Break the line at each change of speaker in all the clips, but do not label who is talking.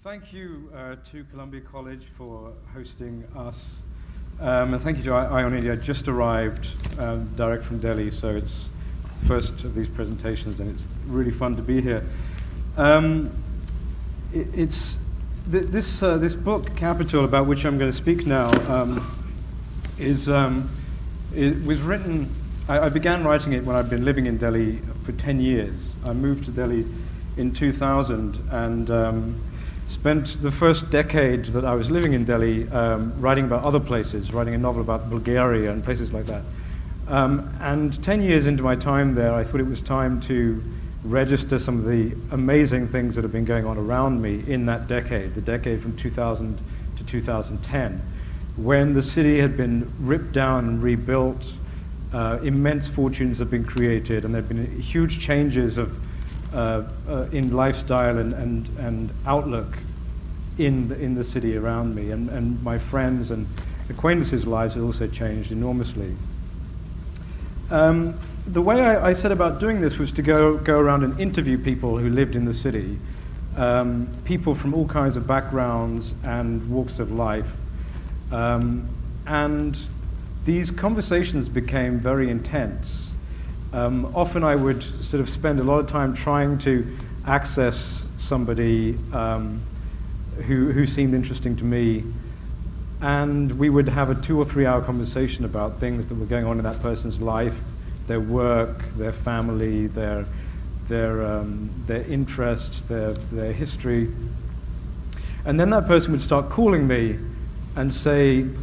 thank you to Columbia College for hosting us. And thank you to Ionity. I just arrived direct from Delhi, so it's first of these presentations, and it's really fun to be here. This book, Capital, about which I'm going to speak now, it was written. I began writing it when I'd been living in Delhi for 10 years. I moved to Delhi in 2000 and spent the first decade that I was living in Delhi writing about other places, writing a novel about Bulgaria and places like that. And 10 years into my time there, I thought it was time to register some of the amazing things that have been going on around me in that decade, the decade from 2000 to 2010, when the city had been ripped down and rebuilt, immense fortunes have been created, and there have been huge changes in lifestyle and outlook in the city around me, and my friends and acquaintances' lives had also changed enormously. The way I set about doing this was to go around and interview people who lived in the city, people from all kinds of backgrounds and walks of life, and these conversations became very intense. Often I would sort of spend a lot of time trying to access somebody who seemed interesting to me, and we would have a 2 or 3 hour conversation about things that were going on in that person's life, their work, their family, their interests, their history. And then that person would start calling me and saying,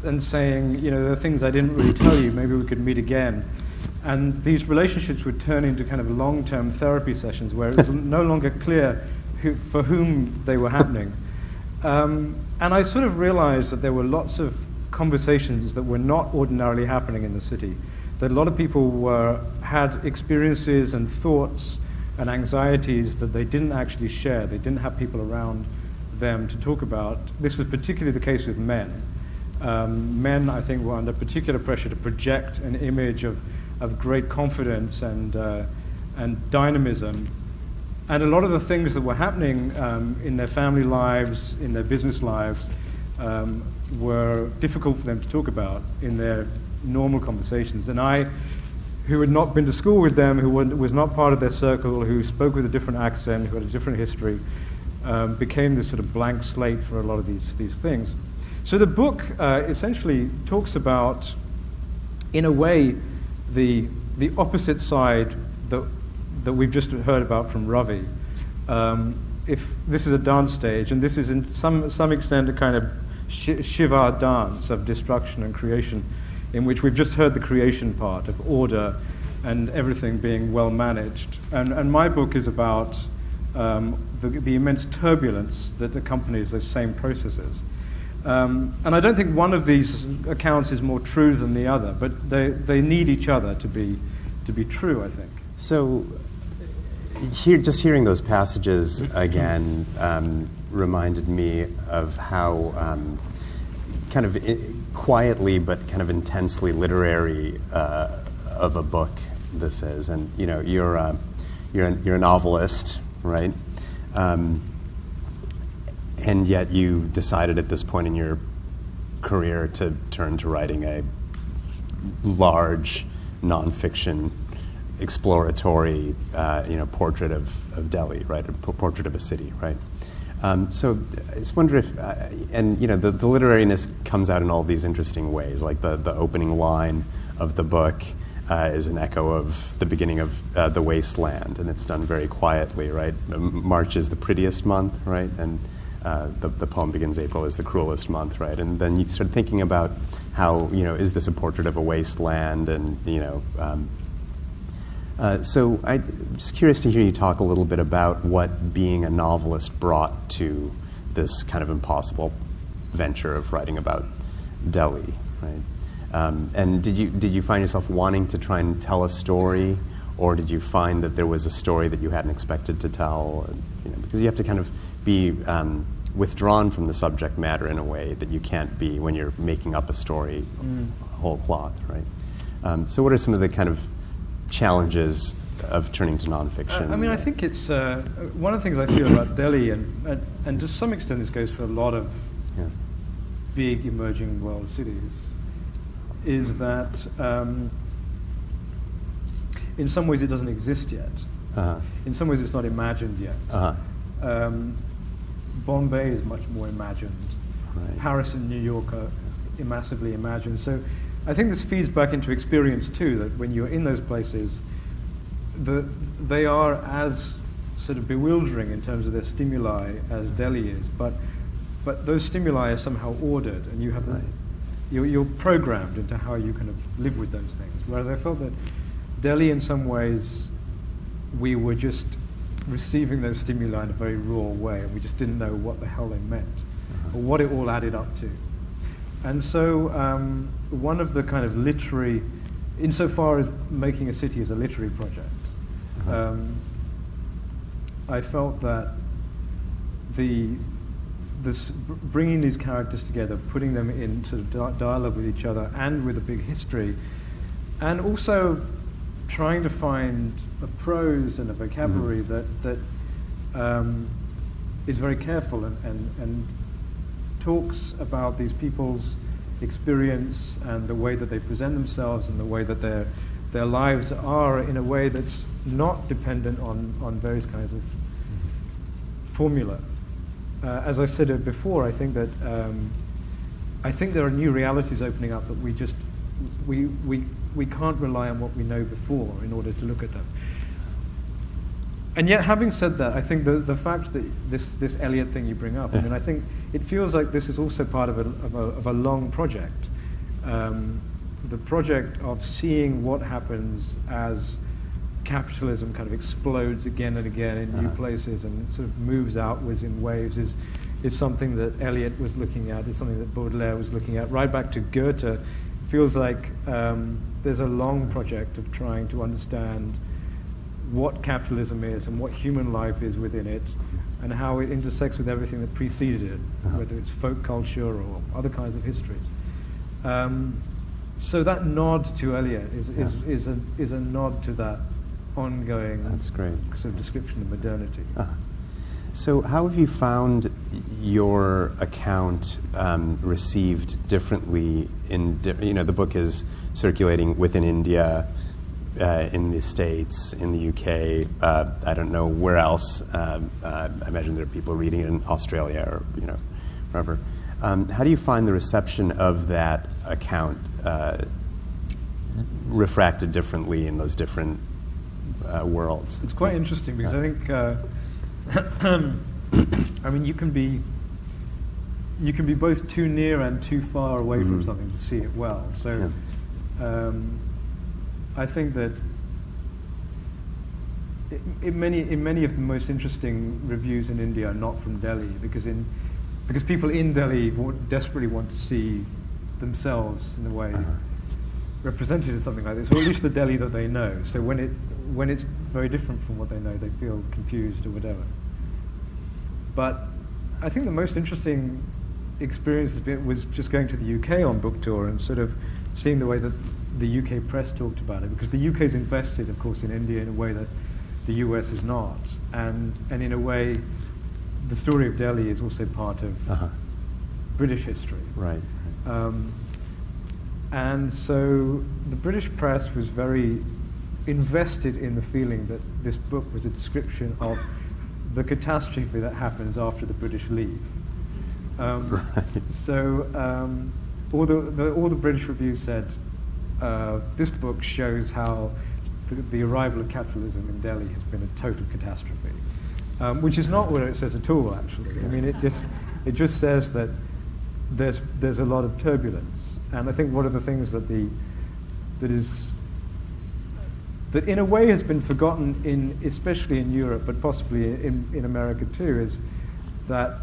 you know, there are things I didn't really tell you, maybe we could meet again. And these relationships would turn into kind of long-term therapy sessions where it was no longer clear for whom they were happening. And I sort of realized that there were lots of conversations that were not ordinarily happening in the city, that a lot of people had experiences and thoughts and anxieties that they didn't actually share. They didn't have people around them to talk about. This was particularly the case with men. Men, I think, were under particular pressure to project an image of great confidence and dynamism. And a lot of the things that were happening in their family lives, in their business lives, were difficult for them to talk about in their normal conversations. And I, who had not been to school with them, who was not part of their circle, who spoke with a different accent, who had a different history, became this sort of blank slate for a lot of these things. So the book essentially talks about, in a way, the opposite side that we've just heard about from Ravi. If this is a dance stage, and this is in some extent a kind of Shiva dance of destruction and creation, in which we've just heard the creation part of order and everything being well managed. And my book is about the immense turbulence that accompanies those same processes. And I don't think one of these accounts is more true than the other, but they need each other to be true, I think.
So, just hearing those passages again reminded me of how kind of quietly but kind of intensely literary of a book this is. And you know, you're a novelist, right? And yet you decided at this point in your career to turn to writing a large nonfiction exploratory portrait of Delhi, right? A portrait of a city, right? So I just wonder if, and you know, the literariness comes out in all these interesting ways, like the opening line of the book is an echo of the beginning of The Wasteland, and it's done very quietly, right? March is the prettiest month, right? And the poem begins, April is the cruelest month, right? And then you start thinking about how, you know, is this a portrait of a wasteland? And, you know, so I'm just curious to hear you talk a little bit about what being a novelist brought to this kind of impossible venture of writing about Delhi, right? And did you find yourself wanting to try and tell a story, or did you find that there was a story that you hadn't expected to tell? You know, because you have to kind of be withdrawn from the subject matter in a way that you can't be when you're making up a story whole cloth, right? So what are some of the kind of challenges of turning to nonfiction?
I mean, I think it's one of the things I feel about Delhi, and to some extent this goes for a lot of big emerging world cities, is that in some ways it doesn't exist yet. In some ways it's not imagined yet. Bombay is much more imagined. Right. Paris and New York are massively imagined. So I think this feeds back into experience too, that when you're in those places, they are as sort of bewildering in terms of their stimuli as Delhi is, but those stimuli are somehow ordered, and you have you're programmed into how you kind of live with those things. Whereas I felt that Delhi, in some ways, we were just receiving those stimuli in a very raw way, and we just didn't know what the hell they meant, or what it all added up to. And so one of the kind of literary, insofar as making a city is a literary project, I felt that bringing these characters together, putting them in sort of dialogue with each other and with a big history, and also trying to find a prose and a vocabulary that is very careful and talks about these people's experience and the way that they present themselves and the way that their lives are, in a way that's not dependent on various kinds of formula. As I said before, I think that there are new realities opening up that we can't rely on what we know before in order to look at them. And yet, having said that, I think the fact that this Eliot thing you bring up, I mean, I think it feels like this is also part of a long project. The project of seeing what happens as capitalism kind of explodes again and again in new places and sort of moves outwards in waves is something that Eliot was looking at, is something that Baudelaire was looking at, right back to Goethe. It feels like there's a long project of trying to understand what capitalism is and what human life is within it, and how it intersects with everything that preceded it, whether it's folk culture or other kinds of histories. So that nod to Eliot is a nod to that ongoing sort of description of modernity.
So how have you found your account received differently the book is circulating within India, in the States, in the UK, I don't know where else. I imagine there are people reading it in Australia or wherever. How do you find the reception of that account refracted differently in those different worlds?
It's quite interesting because I think, I mean, you can be both too near and too far away from something to see it well. So I think that in many of the most interesting reviews in India are not from Delhi, because people in Delhi desperately want to see themselves in a way represented in something like this, or at least the Delhi that they know. So when it's very different from what they know, they feel confused or whatever. But I think the most interesting experience was just going to the UK on book tour and sort of seeing the way that the UK press talked about it, because the UK is invested, of course, in India in a way that the US is not, and in a way, the story of Delhi is also part of British history.
Right.
And so the British press was very invested in the feeling that this book was a description of the catastrophe that happens after the British leave. So all the British reviews said, this book shows how the arrival of capitalism in Delhi has been a total catastrophe, which is not what it says at all, actually. I mean, it just says that there's a lot of turbulence, and I think one of the things that in a way has been forgotten especially in Europe, but possibly in America too, is that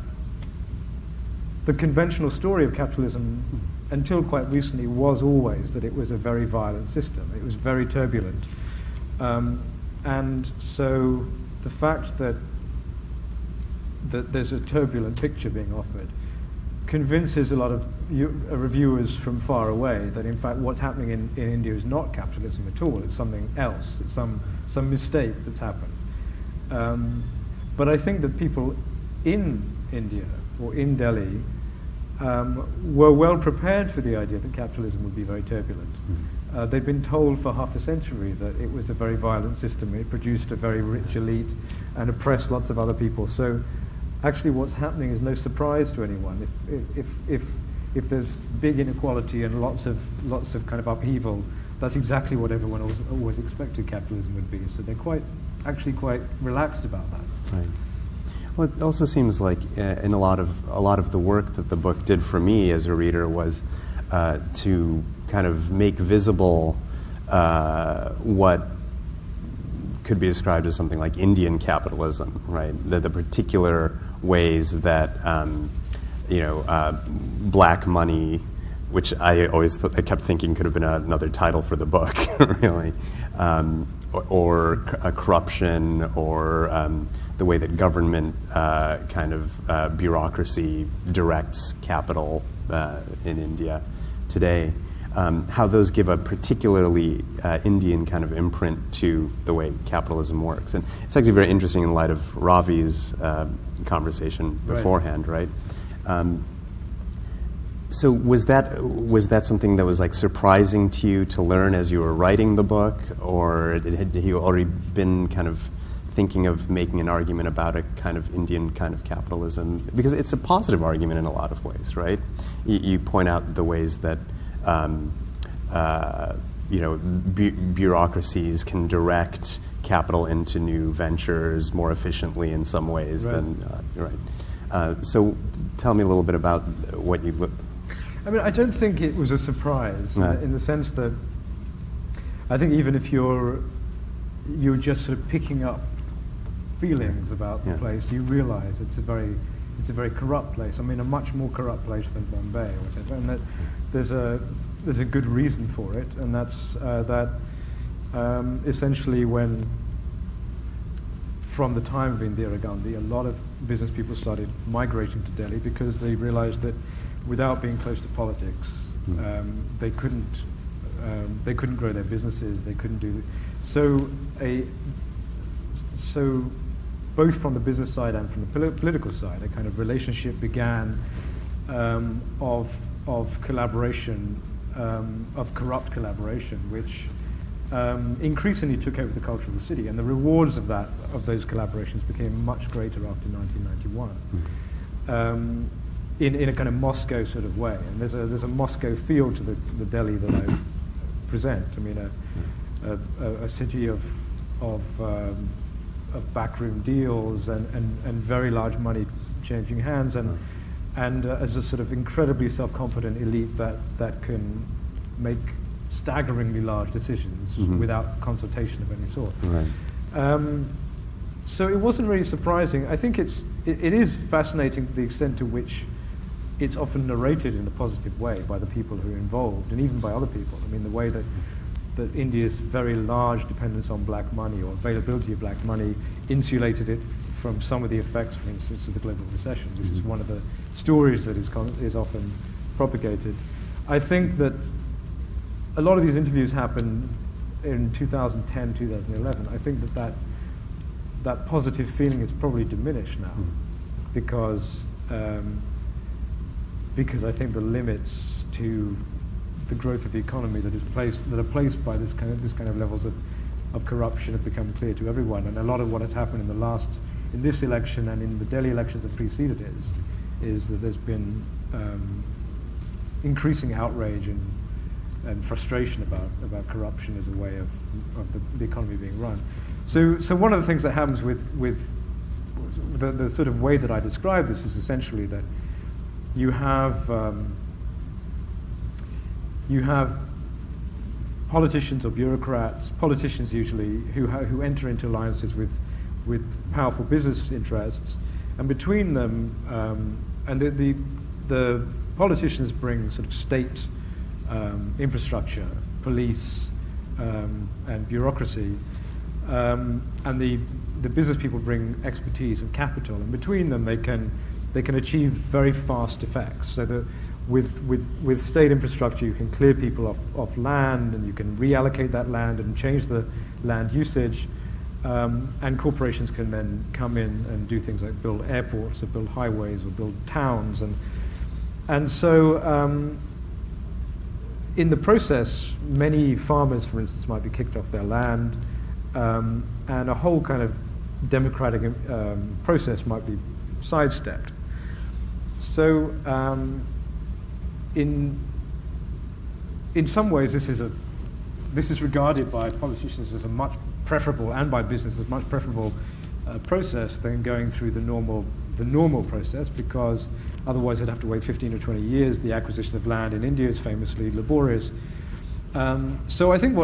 the conventional story of capitalism, until quite recently, was always that it was a very violent system. It was very turbulent. And so the fact that there's a turbulent picture being offered convinces a lot of reviewers from far away that in fact what's happening in India is not capitalism at all. It's something else. It's some mistake that's happened. But I think that people in India or in Delhi were well prepared for the idea that capitalism would be very turbulent. They'd been told for half a century that it was a very violent system. It produced a very rich elite and oppressed lots of other people. So actually what's happening is no surprise to anyone. If there's big inequality and lots of kind of upheaval, that's exactly what everyone always expected capitalism would be. So they're actually quite relaxed about that.
Right. Well, it also seems like in a lot of the work that the book did for me as a reader was to kind of make visible what could be described as something like Indian capitalism, right? The particular ways that black money, which I always I kept thinking could have been another title for the book, really, or corruption, or the way that government kind of bureaucracy directs capital in India today. How those give a particularly Indian kind of imprint to the way capitalism works. And it's actually very interesting in light of Ravi's conversation beforehand, right? So was that something that was like surprising to you to learn as you were writing the book, or had you already been kind of thinking of making an argument about a kind of Indian kind of capitalism? Because it's a positive argument in a lot of ways, right? You point out the ways that bureaucracies can direct capital into new ventures more efficiently in some ways than so tell me a little bit about what you looked.
I mean, I don't think it was a surprise in the sense that I think even if you're just sort of picking up feelings about the place, you realize it's a very corrupt place. I mean, a much more corrupt place than Bombay or whatever, and that there's a good reason for it, and that's that essentially when, from the time of Indira Gandhi, a lot of business people started migrating to Delhi because they realized that without being close to politics, they couldn't grow their businesses. They couldn't do so. Both from the business side and from the political side, a kind of relationship began of collaboration, of corrupt collaboration, which increasingly took over the culture of the city, and the rewards of those collaborations became much greater after 1991, in a kind of Moscow sort of way. And there's a Moscow feel to the Delhi that I present. I mean, a city of backroom deals and very large money changing hands, and as a sort of incredibly self-confident elite that can make staggeringly large decisions without consultation of any sort. Right. So it wasn't really surprising. I think it is fascinating the extent to which it's often narrated in a positive way by the people who are involved, and even by other people. I mean, the way that India's very large dependence on black money, or availability of black money, insulated it from some of the effects, for instance, of the global recession. This is one of the stories that is often propagated. I think that a lot of these interviews happened in 2010, 2011. I think that positive feeling is probably diminished now, because I think the limits to the growth of the economy that are placed by this kind of levels of corruption have become clear to everyone. And a lot of what has happened in this election and in the Delhi elections that preceded it is that there's been increasing outrage and frustration about corruption as a way of the economy being run. So one of the things that happens with the sort of way that I describe this is essentially that you have politicians or bureaucrats, politicians usually, who enter into alliances with powerful business interests, and between them, and the politicians bring sort of state infrastructure, police, and bureaucracy, and the business people bring expertise and capital, and between them they can they can achieve very fast effects. So that with state infrastructure, you can clear people off land, and you can reallocate that land and change the land usage. And corporations can then come in and do things like build airports, or build highways, or build towns, and so in the process, many farmers, for instance, might be kicked off their land, and a whole kind of democratic process might be sidestepped. So, in some ways, this is regarded by politicians as a much preferable, and by business as much preferable process than going through the normal process, because otherwise they'd have to wait 15 or 20 years. The acquisition of land in India is famously laborious. So I think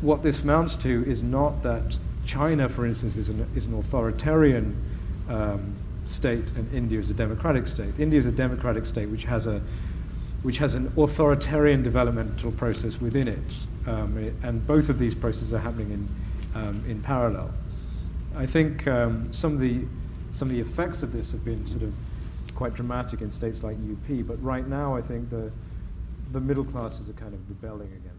what this amounts to is not that China, for instance, is an authoritarian state and India is a democratic state. India is a democratic state which has an authoritarian developmental process within it, and both of these processes are happening in parallel. I think some of the effects of this have been sort of quite dramatic in states like UP, but right now I think the middle classes are kind of rebelling against